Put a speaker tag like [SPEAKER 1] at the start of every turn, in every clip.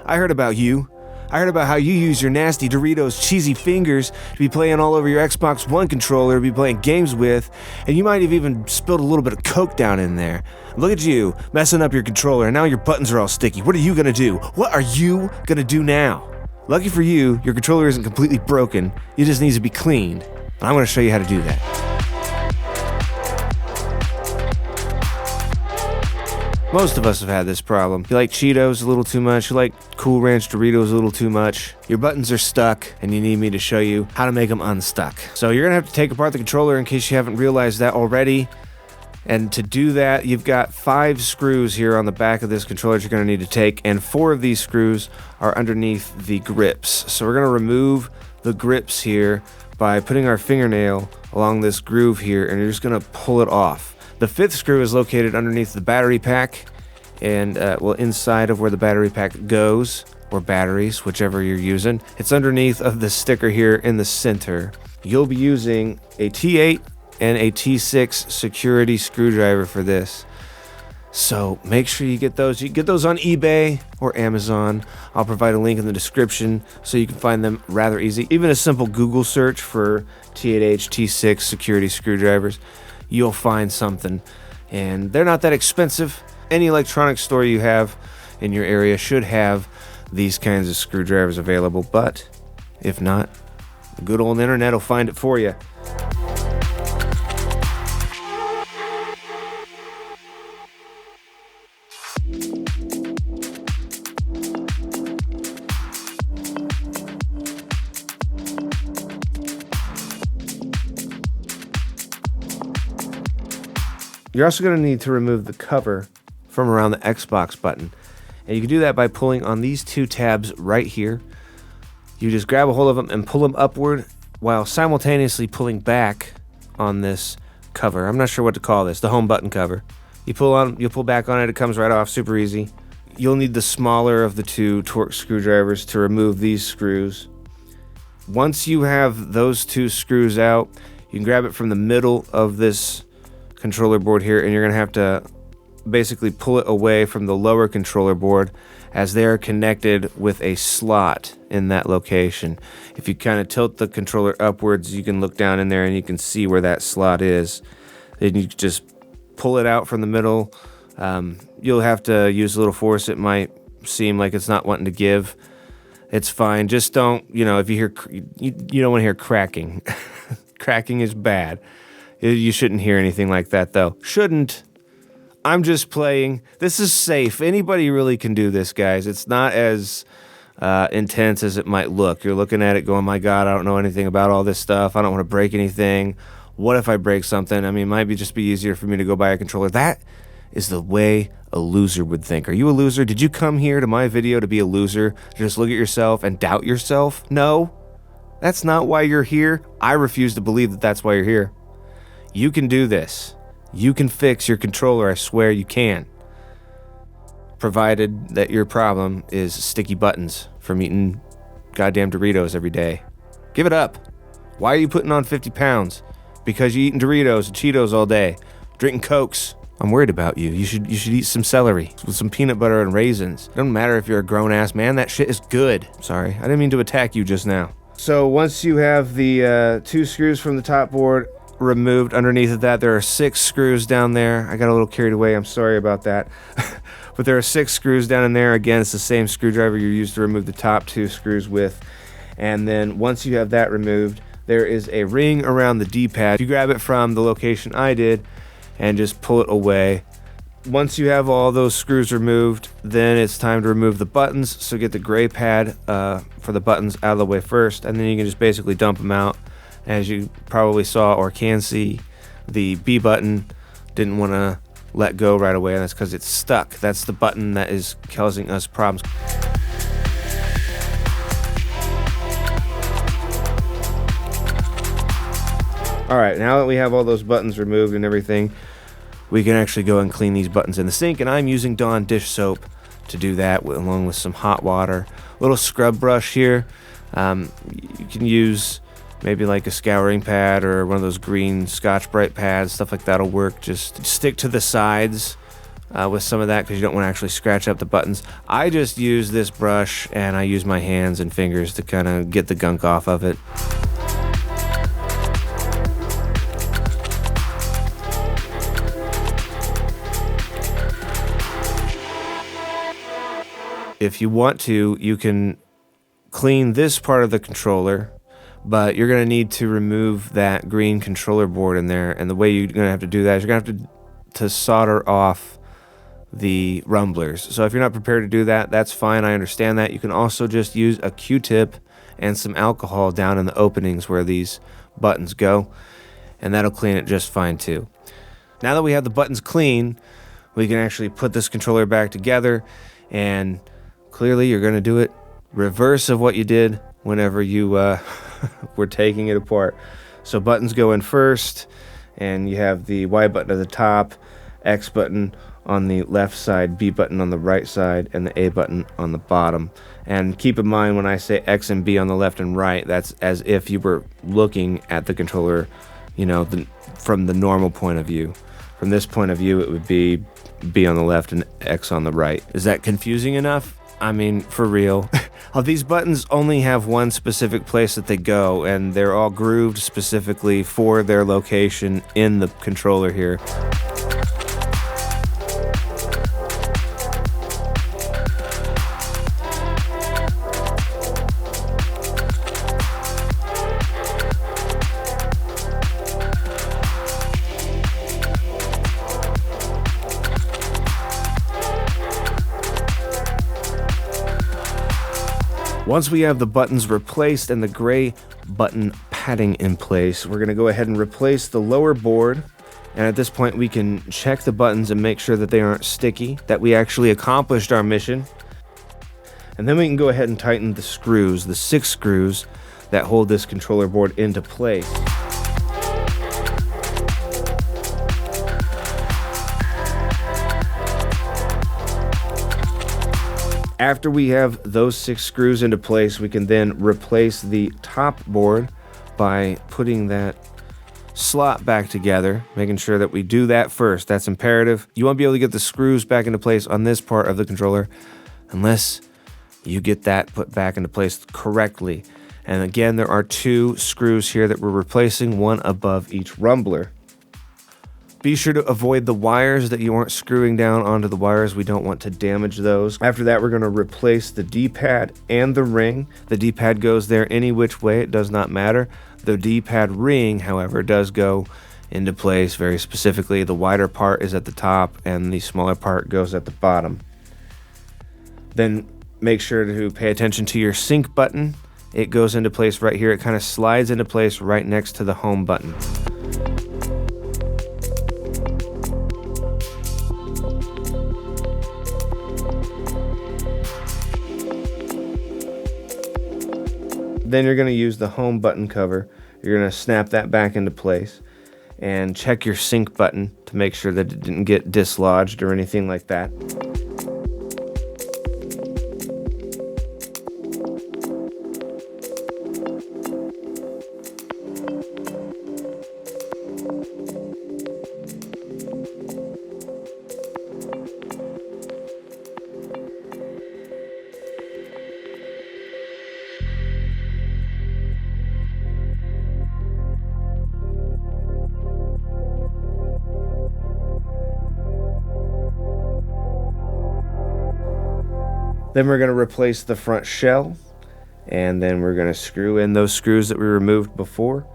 [SPEAKER 1] I heard about you. I heard about how you use your nasty Doritos cheesy fingers to be playing all over your Xbox One controller to be playing games with, and you might have even spilled a little bit of Coke down in there. Look at you, messing up your controller, and now your buttons are all sticky. What are you gonna do? What are you gonna do now? Lucky for you, your controller isn't completely broken. It just needs to be cleaned. And I'm gonna show you how to do that. Most of us have had this problem. You like Cheetos a little too much, you like Cool Ranch Doritos a little too much, your buttons are stuck, and you need me to show you how to make them unstuck. So you're gonna have to take apart the controller in case you haven't realized that already. And to do that, you've got 5 screws here on the back of this controller that you're gonna need to take, and 4 of these screws are underneath the grips. So we're gonna remove the grips here by putting our fingernail along this groove here, and you're just gonna pull it off. The 5th screw is located underneath the battery pack and, inside of where the battery pack goes, or batteries, whichever you're using. It's underneath of the sticker here in the center. You'll be using a T8 and a T6 security screwdriver for this. So make sure you get those. You can get those on eBay or Amazon. I'll provide a link in the description so you can find them rather easy. Even a simple Google search for T8H, T6 security screwdrivers, you'll find something, and they're not that expensive. Any electronics store you have in your area should have these kinds of screwdrivers available, but if not, the good old internet will find it for you. You're also going to need to remove the cover from around the Xbox button. And you can do that by pulling on these 2 tabs right here. You just grab a hold of them and pull them upward while simultaneously pulling back on this cover. I'm not sure what to call this, the home button cover. You pull back on it, it comes right off, super easy. You'll need the smaller of the 2 Torx screwdrivers to remove these screws. Once you have those 2 screws out, you can grab it from the middle of this controller board here, and you're going to have to basically pull it away from the lower controller board as they are connected with a slot in that location. If you kind of tilt the controller upwards, you can look down in there and you can see where that slot is. Then you just pull it out from the middle. You'll have to use a little force. It might seem like it's not wanting to give. It's fine. Just don't, if you hear, you don't want to hear cracking. Cracking is bad. You shouldn't hear anything like that, though. Shouldn't. I'm just playing. This is safe. Anybody really can do this, guys. It's not as intense as it might look. You're looking at it going, my God, I don't know anything about all this stuff. I don't want to break anything. What if I break something? I mean, it might just be easier for me to go buy a controller. That is the way a loser would think. Are you a loser? Did you come here to my video to be a loser? To just look at yourself and doubt yourself? No. That's not why you're here. I refuse to believe that that's why you're here. You can do this. You can fix your controller, I swear you can. Provided that your problem is sticky buttons from eating goddamn Doritos every day. Give it up. Why are you putting on 50 pounds? Because you're eating Doritos and Cheetos all day, drinking Cokes. I'm worried about you. You should eat some celery with some peanut butter and raisins. It doesn't matter if you're a grown-ass man, that shit is good. Sorry, I didn't mean to attack you just now. So once you have the 2 screws from the top board removed underneath of that, there are 6 screws down there. I got a little carried away, I'm sorry about that. But there are 6 screws down in there. Again, it's the same screwdriver you used to remove the top 2 screws with. And then once you have that removed, there is a ring around the D-pad. You grab it from the location I did and just pull it away. Once you have all those screws removed, then it's time to remove the buttons. So get the gray pad for the buttons out of the way first, and then you can just basically dump them out. As you probably saw or can see, the B button didn't want to let go right away, and that's because it's stuck. That's the button that is causing us problems. Alright, now that we have all those buttons removed and everything, we can actually go and clean these buttons in the sink, and I'm using Dawn dish soap to do that, along with some hot water. A little scrub brush here. You can use maybe like a scouring pad or one of those green Scotch-Brite pads, stuff like that'll work. Just stick to the sides with some of that because you don't want to actually scratch up the buttons. I just use this brush and I use my hands and fingers to kind of get the gunk off of it. If you want to, you can clean this part of the controller, but you're going to need to remove that green controller board in there. And the way you're going to have to do that is you're going to have to solder off the rumblers. So if you're not prepared to do that, that's fine. I understand that. You can also just use a Q-tip and some alcohol down in the openings where these buttons go, and that'll clean it just fine too. Now that we have the buttons clean, we can actually put this controller back together, and clearly you're going to do it reverse of what you did whenever you were taking it apart. So buttons go in first, and you have the Y button at the top, X button on the left side, B button on the right side, and the A button on the bottom. And keep in mind when I say X and B on the left and right, that's as if you were looking at the controller, you know, from the normal point of view. From this point of view, it would be B on the left and X on the right. Is that confusing enough? I mean, for real. These buttons only have one specific place that they go, and they're all grooved specifically for their location in the controller here. Once we have the buttons replaced and the gray button padding in place, we're going to go ahead and replace the lower board. And at this point, we can check the buttons and make sure that they aren't sticky, that we actually accomplished our mission. And then we can go ahead and tighten the screws, the 6 screws that hold this controller board into place. After we have those 6 screws into place, we can then replace the top board by putting that slot back together, making sure that we do that first. That's imperative. You won't be able to get the screws back into place on this part of the controller unless you get that put back into place correctly. And again, there are 2 screws here that we're replacing, one above each rumbler. Be sure to avoid the wires that you aren't screwing down onto the wires. We don't want to damage those. After that, we're going to replace the D-pad and the ring. The D-pad goes there any which way. It does not matter. The D-pad ring, however, does go into place very specifically. The wider part is at the top and the smaller part goes at the bottom. Then make sure to pay attention to your sync button. It goes into place right here. It kind of slides into place right next to the home button. Then you're going to use the home button cover. You're going to snap that back into place and check your sync button to make sure that it didn't get dislodged or anything like that. Then we're going to replace the front shell, and then we're going to screw in those screws that we removed before,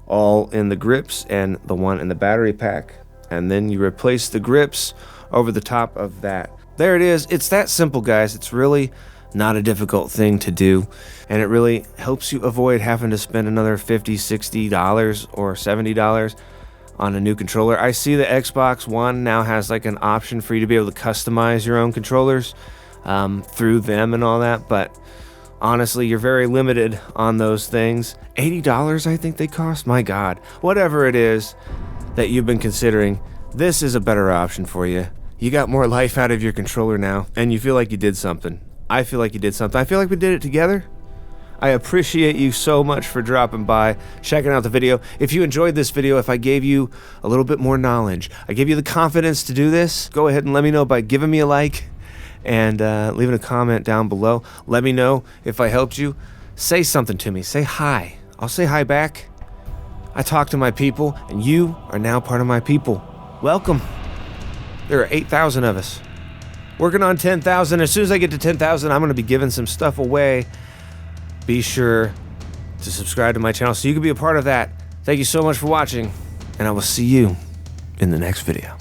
[SPEAKER 1] all in the grips and the one in the battery pack. And then you replace the grips over the top of that. There it is. It's that simple, guys. It's really not a difficult thing to do, and it really helps you avoid having to spend another $50, $60 or $70 on a new controller. I see the Xbox One now has like an option for you to be able to customize your own controllers through them and all that, but honestly, you're very limited on those things. $80 I think they cost. My God. Whatever it is that you've been considering, this is a better option for you. You got more life out of your controller now, and you feel like you did something. I feel like you did something. I feel like we did it together. I appreciate you so much for dropping by, checking out the video. If you enjoyed this video, if I gave you a little bit more knowledge, I gave you the confidence to do this, go ahead and let me know by giving me a like and leaving a comment down below. Let me know if I helped you. Say something to me. Say hi. I'll say hi back. I talk to my people, and you are now part of my people. Welcome. There are 8,000 of us. Working on 10,000. As soon as I get to 10,000, I'm going to be giving some stuff away. Be sure to subscribe to my channel so you can be a part of that. Thank you so much for watching, and I will see you in the next video.